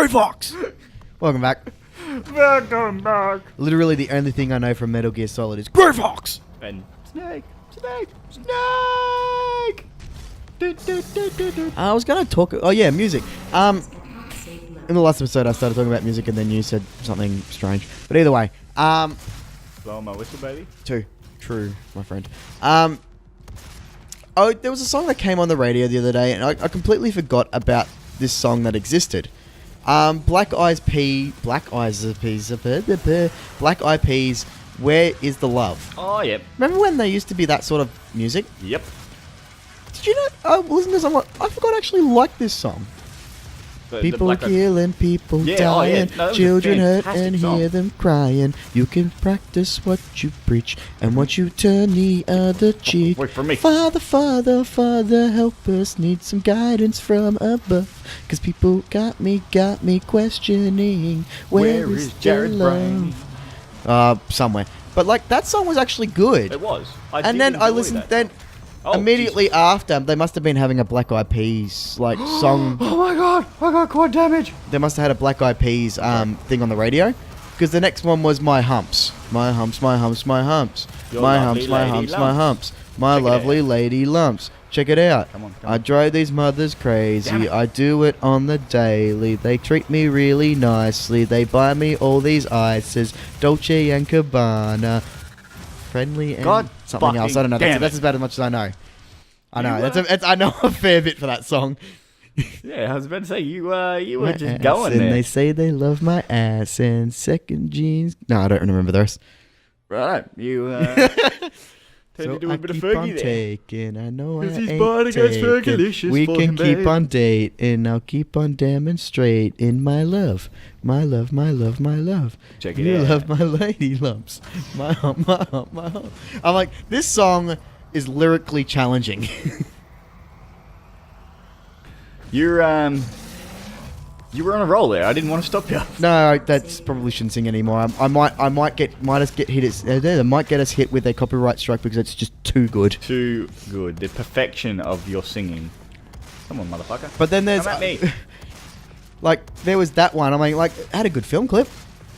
Grey Fox! Welcome back. Welcome back. Literally the only thing I know from Metal Gear Solid is Grey Fox! And Snake. I was going to talk... Oh, yeah, music. In the last episode, I started talking about music and then you said something strange. But either way, Blow my whistle, baby. True, my friend. There was a song that came on the radio the other day and I completely forgot about this song that existed. Black Eyed Peas, Where Is the Love? Oh, yep. Remember when there used to be that sort of music? Yep. Did you know? I listened to this song. I forgot I actually liked this song. People killing, people dying, children hurt and hear them crying. You can practice what you preach and what you turn the other cheek. Wait for me. Father, Father, Father, help us, need some guidance from above. Cause people got me questioning, where is Jared Brain? Somewhere. But like, that song was actually good. It was. And then I listened, immediately after, they must have been having a Black Eyed Peas like song. Oh my god, I got quad damage. They must have had a Black Eyed Peas thing on the radio, because the next one was My Humps. My humps, my humps, my humps. My humps, my humps, my humps. My lovely lady lumps. Check it out. Come on. I drive these mothers crazy. I do it on the daily. They treat me really nicely. They buy me all these ices. Dolce and Gabbana. Friendly and something else. I don't know. That's about as much as I know. I know. I know a fair bit for that song. Yeah, I was about to say you were just going and there. They say they love my ass and second jeans. No, I don't remember the rest. Right, you turned into a bit of Fergie there. Taking, I know I he's ain't born against taking. Fergalicious. We can keep on dating. I'll keep on demonstrating my love, my love, my love, my love. Check it you out. love my lady lumps, my hump, my hump, my hump. I'm like, this song is lyrically challenging. You were on a roll there. I didn't want to stop you. No, that's probably shouldn't sing anymore. I might get hit. They might get us hit with a copyright strike because it's just too good. Too good. The perfection of your singing. Come on, motherfucker. But then there's Come at me. like there was that one. I mean, like, it had a good film clip.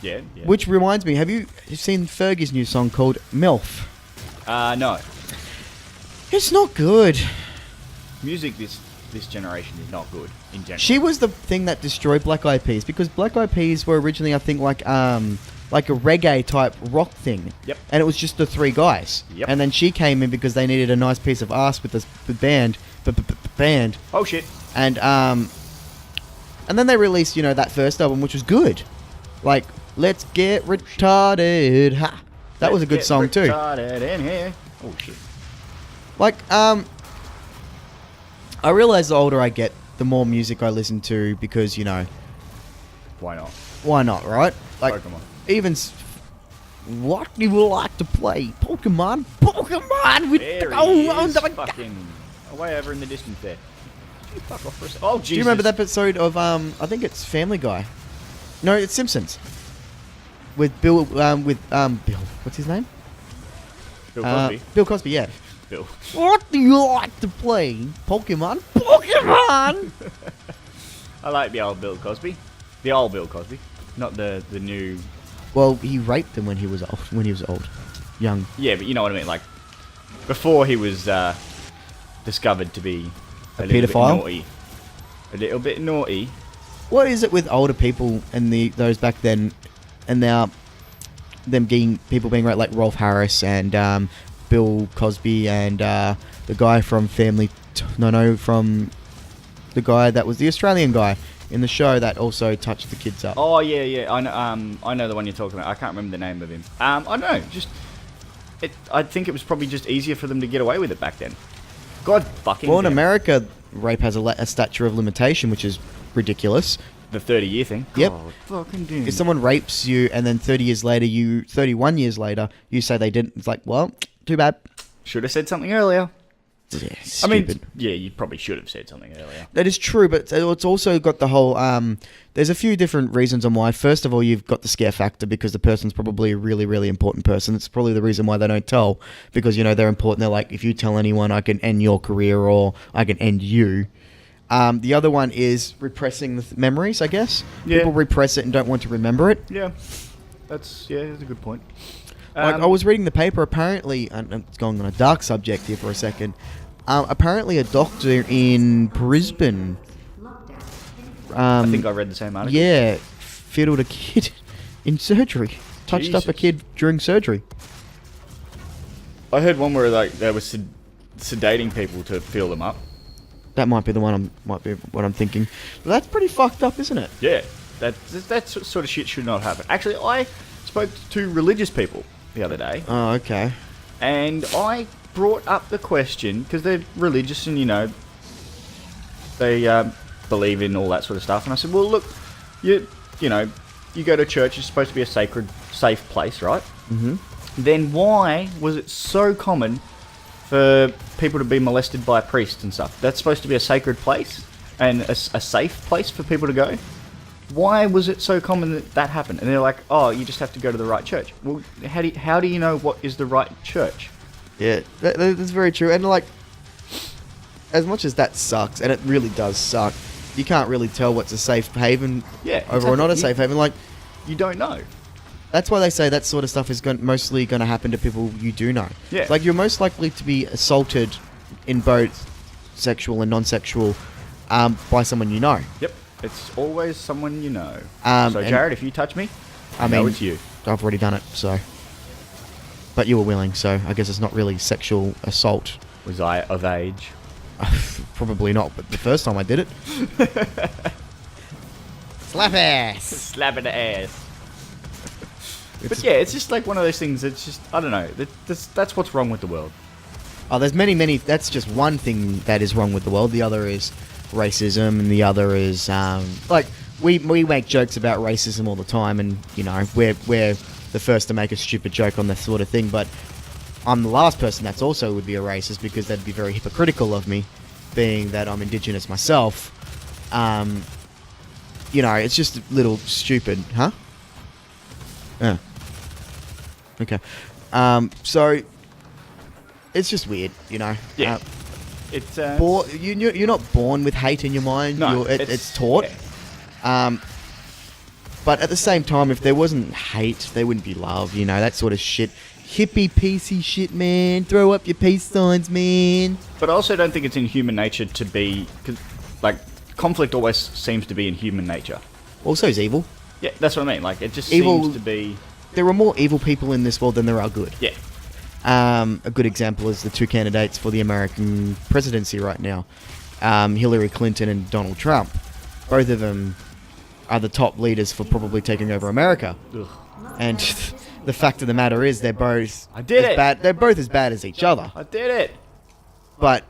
Yeah. Which reminds me, have you seen Fergie's new song called MILF? No. It's not good. Music this generation is not good in general. She was the thing that destroyed Black Eyed Peas because Black Eyed Peas were originally, I think, like a reggae type rock thing. Yep. And it was just the three guys. Yep. And then she came in because they needed a nice piece of ass with the band. Oh shit. And then they released, that first album, which was good. Like, Let's Get Retarded. Ha! That was a good song too. Retarded in here. Oh shit. Like, I realize the older I get, the more music I listen to because, Why not? why not, right? Like, Pokemon. even what do you like to play? Pokemon with There oh, he oh, is, oh, fucking way over in the distance there. You fuck off for a second. Oh Jesus. Do you remember that episode of I think it's Family Guy? No, it's Simpsons. With Bill, Bill. What's his name? Bill Cosby? Bill Cosby, yeah. Bill. What do you like to play? Pokemon? I like the old Bill Cosby. The old Bill Cosby, not the new. Well, he raped them when he was old, young. Yeah, but you know what I mean. Like before he was discovered to be A little paedophile? bit naughty. A little bit naughty. What is it with older people and those back then, and now them people being raped, like Rolf Harris and Bill Cosby and the guy from from the guy that was the Australian guy in the show that also touched the kids up. Oh yeah. I know the one you're talking about. I can't remember the name of him. I don't know. I think it was probably just easier for them to get away with it back then. God fucking. Well, in damn. America, rape has a statute of limitation, which is ridiculous. The 30-year thing. Yep. God fucking damn. If someone rapes you and then 31 years later, you say they didn't, it's like, well, too bad. Should have said something earlier. Yeah, I mean, stupid. yeah, you probably should have said something earlier. That is true, but it's also got the whole... there's a few different reasons on why. First of all, you've got the scare factor because the person's probably a really, really important person. It's probably the reason why they don't tell because, they're important. They're like, if you tell anyone, I can end your career or I can end you. The other one is repressing the memories, I guess. Yeah. People repress it and don't want to remember it. Yeah, that's a good point. Like, I was reading the paper, apparently, and it's going on a dark subject here for a second. Apparently a doctor in Brisbane... I think I read the same article. Yeah, fiddled a kid in surgery. Touched up a Jesus. kid during surgery. I heard one where like they were sedating people to feel them up. That might be the one. Might be what I'm thinking. But that's pretty fucked up, isn't it? Yeah, that sort of shit should not happen. Actually, I spoke to religious people the other day, Oh, okay. and I brought up the question because they're religious and they believe in all that sort of stuff. And I said, well, look, you go to church. It's supposed to be a sacred, safe place, right? Mm-hmm. Then why was it so common for people to be molested by priests and stuff? That's supposed to be a sacred place and a safe place for people to go. Why was it so common that happened? And they're like, oh, you just have to go to the right church. Well, how do you know what is the right church? Yeah, that's very true. And like, as much as that sucks, and it really does suck, you can't really tell what's a safe haven over or not a safe haven. Like, you don't know. that's why they say that sort of stuff is mostly going to happen to people you do know. Yeah. Like, you're most likely to be assaulted in both sexual and non-sexual by someone you know. Yep. It's always someone you know. So, Jared, if you touch me, I know it's you. I've already done it, so... But you were willing, so I guess it's not really sexual assault. Was I of age? Probably not, but the first time I did it... Slap ass! Slap in the ass. But yeah, it's just like one of those things that's just, I don't know, that's what's wrong with the world. Oh, there's many... That's just one thing that is wrong with the world. The other is racism, and the other is... like, we make jokes about racism all the time, and, we're the first to make a stupid joke on that sort of thing, but I'm the last person that's also would be a racist, because that'd be very hypocritical of me, being that I'm Indigenous myself. It's just a little stupid, huh? Yeah. Okay. So, it's just weird, Yeah. It's you're not born with hate in your mind. No, it's taught. Yeah. But at the same time, if there wasn't hate, there wouldn't be love. That sort of shit. Hippie, PC shit, man. Throw up your peace signs, man. But I also don't think it's in human nature to be... Cause, like, conflict always seems to be in human nature. Also, is evil. Yeah, that's what I mean. Like, it just Evil- seems to be... There are more evil people in this world than there are good. Yeah. A good example is the two candidates for the American presidency right now, Hillary Clinton and Donald Trump. Both of them are the top leaders for probably taking over America. Ugh. And the fact of the matter is, they're both I did it. bad. They're both as bad as each other. I did it. But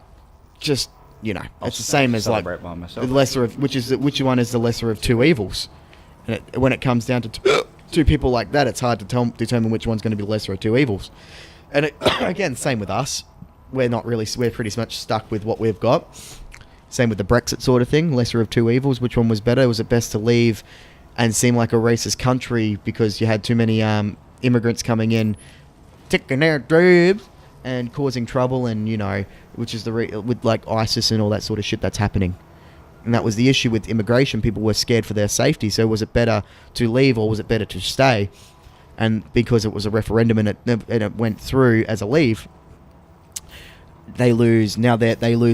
just it's the same as like celebrate by myself. the lesser of which one is the lesser of two evils. And when it comes down to two people like that, it's hard to determine which one's going to be the lesser of two evils. And again, same with us. We're pretty much stuck with what we've got. Same with the Brexit sort of thing. Lesser of two evils. Which one was better? Was it best to leave and seem like a racist country because you had too many immigrants coming in, taking their jobs and causing trouble, and which is with like ISIS and all that sort of shit that's happening. And that was the issue with immigration. People were scared for their safety. So was it better to leave or was it better to stay? And because it was a referendum and it went through as a leave, they lose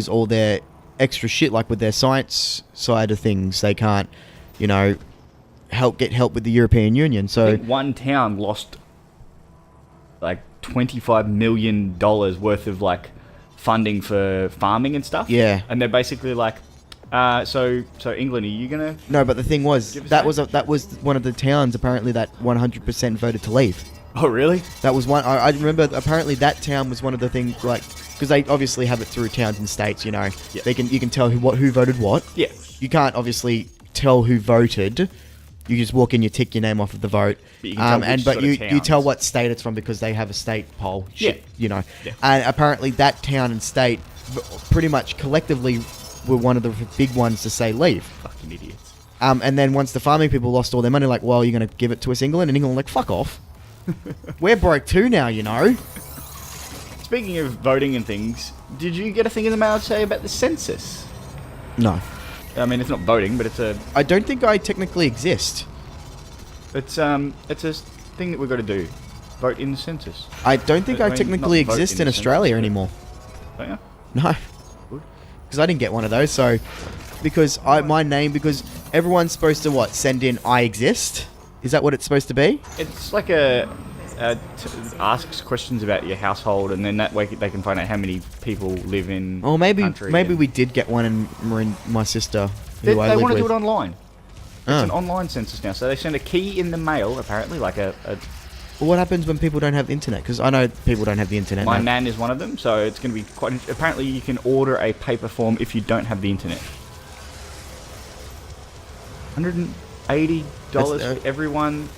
all their extra shit, like with their science side of things. They can't, get help with the European Union. So I think one town lost like $25 million worth of like funding for farming and stuff. Yeah. And they're basically like, so England, are you gonna? No, but the thing was Give us that that? was one of the towns apparently that 100% voted to leave. Oh, really? That was one. I remember. Apparently, that town was one of the things, like, because they obviously have it through towns and states. Yeah. You can tell who voted what. Yeah. You can't obviously tell who voted. You just walk in, you tick your name off of the vote, But you can tell which sort of you towns. tell what state it's from because they have a state poll. Shit, Yeah. And apparently, that town and state pretty much collectively were one of the big ones to say leave. Fucking idiots. And then once the farming people lost all their money, like, well, you're going to give it to us, England? And England, like, fuck off. We're broke too now, Speaking of voting and things, did you get a thing in the mail today about the census? No. I mean, it's not voting, but I don't think I technically exist. it's a thing that we've got to do. Vote in the census. I don't think I I mean, technically not vote exist in in the Australia census, anymore. Don't you? No. Good. Because I didn't get one of those, so... Because my name... Because everyone's supposed to, what, send in I exist? Is that what it's supposed to be? It's like asks questions about your household, and then that way they can find out how many people live in. Or maybe country we did get one in my sister, who They I live want to with. do it online. It's Oh. an online census now, so they send a key in the mail, apparently, like a Well, what happens when people don't have the internet? Because I know people don't have the internet my now. nan is one of them, so it's going to be quite. Apparently, you can order a paper form if you don't have the internet. $180 That's, for everyone.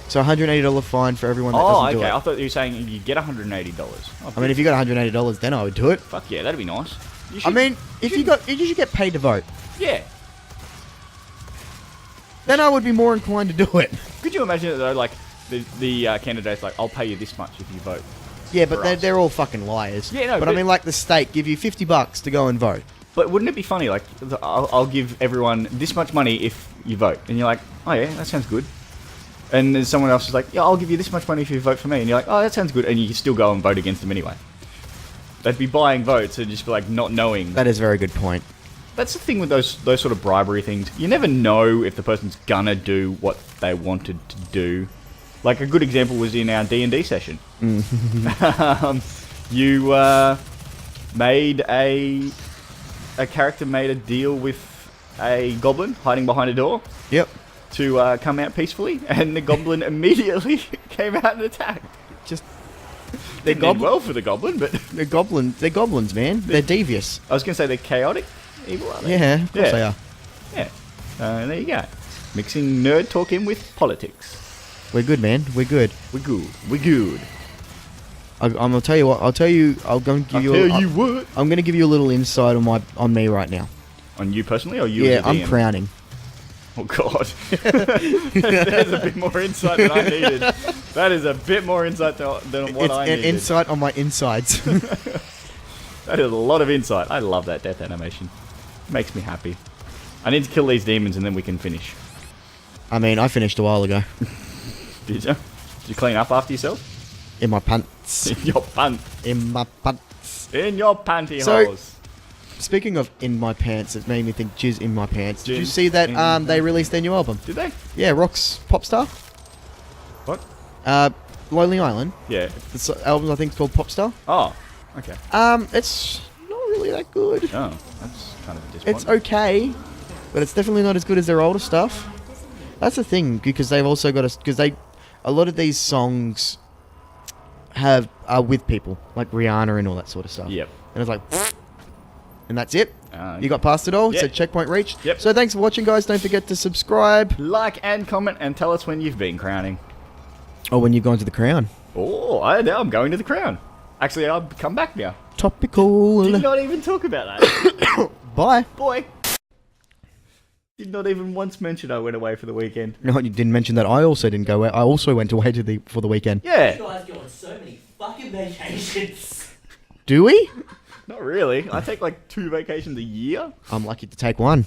So $180 fine for everyone that Oh, doesn't do okay. it. I thought you were saying you get $180. Oh, I mean, if you got $180, then I would do it. fuck yeah, that'd be nice. You I should- mean, you should get paid to vote. yeah. Then I would be more inclined to do it. Could you imagine it though? Like the candidates, like, I'll pay you this much if you vote. Yeah, but For they're, us. they're all fucking liars. Yeah, no, but I but- mean, like the state give you $50 to go and vote. But wouldn't it be funny? Like, I'll give everyone this much money if you vote, and you're like, oh yeah, that sounds good. And then someone else is like, yeah, I'll give you this much money if you vote for me, and you're like, oh, that sounds good, and you still go and vote against them anyway. They'd be buying votes and just be like not knowing. That is a very good point. That's the thing with those sort of bribery things. You never know if the person's gonna do what they wanted to do. Like a good example was in our D&D session. You made a character made a deal with a goblin hiding behind a door Yep. to come out peacefully, and the goblin immediately came out and attacked. Just Didn't end well for the goblin, but they're goblins. They're goblins, man. They're devious. I was going to say they're chaotic evil, aren't they? Yeah, of course Yeah. they are. Yeah. There you go. Mixing nerd talk in with politics. We're good, man. We're good. We're good. We're good. I'm gonna tell you what. I'm going to give you. what. I'm going to give you a little insight on me right now. On you personally, or you? Yeah, as a I'm DM? crowning. Oh God. There's a bit more insight than I needed. That is a bit more insight than what It's I an needed. insight on my insides. That is a lot of insight. I love that death animation. Makes me happy. I need to kill these demons and then we can finish. I mean, I finished a while ago. Did you? Did you clean up after yourself? In my pants. In your pants. In my pants. In your pantyhose. So- Speaking of in my pants, it made me think jizz in my pants. Did you Jizz see that in they released their new album? Did they? Yeah, Rock's Popstar. What? Lonely Island. Yeah. This album I think is called Popstar. Oh. Okay. It's not really that good. Oh, that's kind of a disappointment. It's okay, but it's definitely not as good as their older stuff. That's the thing, because they've also got a lot of these songs are with people like Rihanna and all that sort of stuff. Yep. And it's like, and that's it. Okay. You got past it all. Yep. So checkpoint reached. Yep. So thanks for watching, guys. Don't forget to subscribe. Like and comment and tell us when you've been crowning. Oh, when you've gone to the Crown. Oh, now I'm going to the crown. Actually, I'll come back now. Topical. Did not even talk about that. Bye. Boy. Did not even once mention I went away for the weekend. No, you didn't mention that. I also didn't go. I also went away for the weekend. Yeah. You guys go on so many fucking vacations. Do we? Not really. I take like 2 vacations a year. I'm lucky to take one.